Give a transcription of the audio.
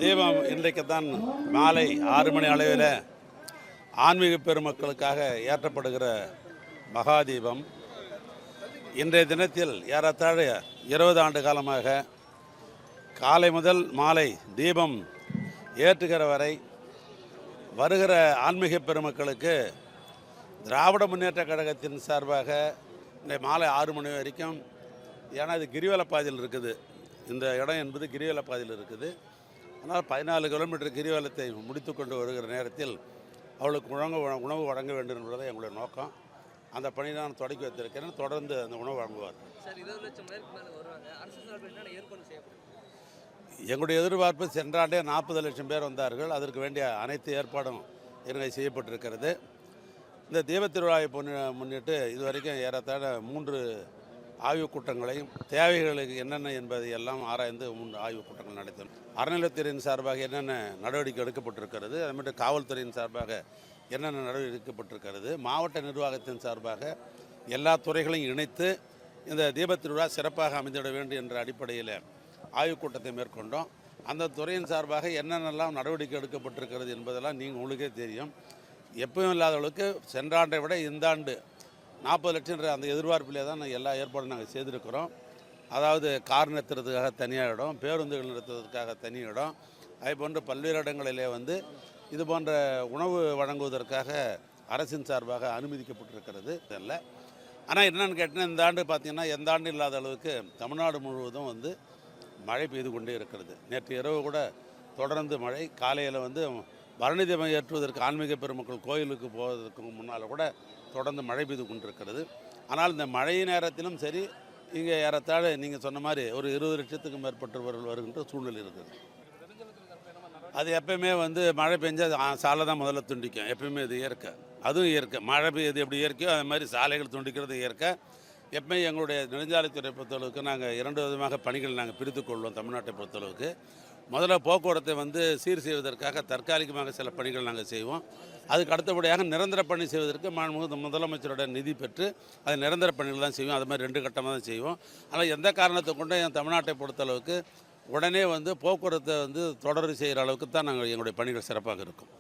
தீபம் இன்றைக்கு தான் மாலை 6 மணி அளவில் ஆன்மீக பெருமக்களுக்காக ஏற்றப்படுகிற மகாதீபம் இன்றைய தினத்தில் ஏறத்தாழ 20 ஆண்டு காலமாக காலை முதல் மாலை தீபம் ஏற்றுகிற வரை வருகிற ஆன்மீக பெருமக்களுக்கு திராவிட முன்னேற்ற கழகத்தின் சார்பாக இன்றைய மாலை 6 மணி வரைக்கும், ஏன்னா இது கிரிவலப்பாதையில் இருக்குது, இந்த இடம் என்பது கிரிவலப்பாதையில் இருக்குது. அதனால் 14 கிலோமீட்டர் கிரிவலத்தை முடித்து கொண்டு வருகிற நேரத்தில் அவளுக்கு உணவு வழங்க வேண்டும் என்பதை எங்களுடைய நோக்கம். அந்த பணி நான் தொடக்கி வைத்திருக்கிறேன். தொடர்ந்து அந்த உணவு வழங்குவார். எங்களுடைய எதிர்பார்ப்பு சென்ற ஆண்டே 40 லட்சம் பேர் வந்தார்கள். அதற்கு வேண்டிய அனைத்து ஏற்பாடும் இங்கே செய்யப்பட்டிருக்கிறது. இந்த தீபத் திருவிழாவை முன்னிட்டு இதுவரைக்கும் ஏறத்தாழ 3 ஆய்வுக் கூட்டங்களையும் தேவைகளுக்கு என்னென்ன என்பதை எல்லாம் ஆராய்ந்து 3 ஆய்வுக் கூட்டங்கள் நடத்தணும். அறநிலையத்துறையின் சார்பாக என்னென்ன நடவடிக்கை எடுக்கப்பட்டிருக்கிறது, அது மட்டும் காவல்துறையின் சார்பாக என்னென்ன நடவடிக்கை எடுக்கப்பட்டிருக்கிறது, மாவட்ட நிர்வாகத்தின் சார்பாக எல்லா துறைகளையும் இணைத்து இந்த தீபத் திருவிழா சிறப்பாக அமைந்திட வேண்டும் என்ற அடிப்படையில் ஆய்வுக் கூட்டத்தை மேற்கொண்டோம். அந்த துறையின் சார்பாக என்னென்னலாம் நடவடிக்கை எடுக்கப்பட்டிருக்கிறது என்பதெல்லாம் நீங்கள் உங்களுக்கே தெரியும். எப்பவும் இல்லாத அளவுக்கு சென்ற ஆண்டை விட இந்த ஆண்டு 40 லட்சம் அந்த எதிர்பார்ப்பிலே தான் எல்லா ஏற்பாடும் நாங்கள் செய்திருக்கிறோம். அதாவது கார் நிறுத்துறதுக்காக தனியாக இடம், பேருந்துகள் நிறுத்துவதற்காக தனி இடம், அதே போன்று பல்வேறு இடங்களிலே இது போன்ற உணவு வழங்குவதற்காக அரசின் சார்பாக அனுமதிக்கப்பட்டிருக்கிறது இல்லை. ஆனால் என்னென்னு கேட்டால் இந்த ஆண்டு பார்த்திங்கன்னா எந்த ஆண்டு இல்லாத அளவுக்கு தமிழ்நாடு முழுவதும் மழை பெய்து கொண்டே இருக்கிறது. நேற்று இரவு கூட தொடர்ந்து மழை. காலையில் பரணி தீபம் ஏற்றுவதற்கு ஆன்மீக பெருமக்கள் கோயிலுக்கு போவதற்கு முன்னால் கூட தொடர்ந்து மழை பெய்து கொண்டிருக்கிறது. ஆனால் இந்த மழை நேரத்திலும் சரி, இங்கே ஏறத்தாழ நீங்கள் சொன்ன மாதிரி ஒரு 20 லட்சத்துக்கும் மேற்பட்டவர்கள் வருகின்ற சூழ்நிலை இருக்குது. அது எப்பயுமே மழை பெஞ்சால் சாலை தான் முதல்ல துண்டிக்கும். எப்பயுமே இது இயற்கை, அதுவும் இயற்கை. மழை பெய்யுது எப்படி இயற்கையோ அது மாதிரி சாலைகள் துண்டிக்கிறது இயற்கை. எப்பயும் எங்களுடைய நெடுஞ்சாலைத்துறை பொறுத்தளவுக்கு நாங்கள் 2 விதமாக பணிகள் நாங்கள் பிரித்துக்கொள்வோம். தமிழ்நாட்டை பொறுத்தளவுக்கு முதல்ல போக்குவரத்தை சீர் செய்வதற்காக தற்காலிகமாக சில பணிகள் நாங்கள் செய்வோம். அதுக்கு அடுத்தபடியாக நிரந்தர பணி செய்வதற்கு முதலமைச்சரோட நிதி பெற்று அது நிரந்தர பணிகள் தான் செய்வோம். அது மாதிரி 2 கட்டமாக தான் செய்வோம். ஆனால் எந்த காரணத்தை கொண்டு என் தமிழ்நாட்டை பொறுத்தளவுக்கு உடனே போக்குவரத்தை தொடர்ந்து செய்கிற அளவுக்கு தான் நாங்கள் எங்களுடைய பணிகள் சிறப்பாக இருக்கும்.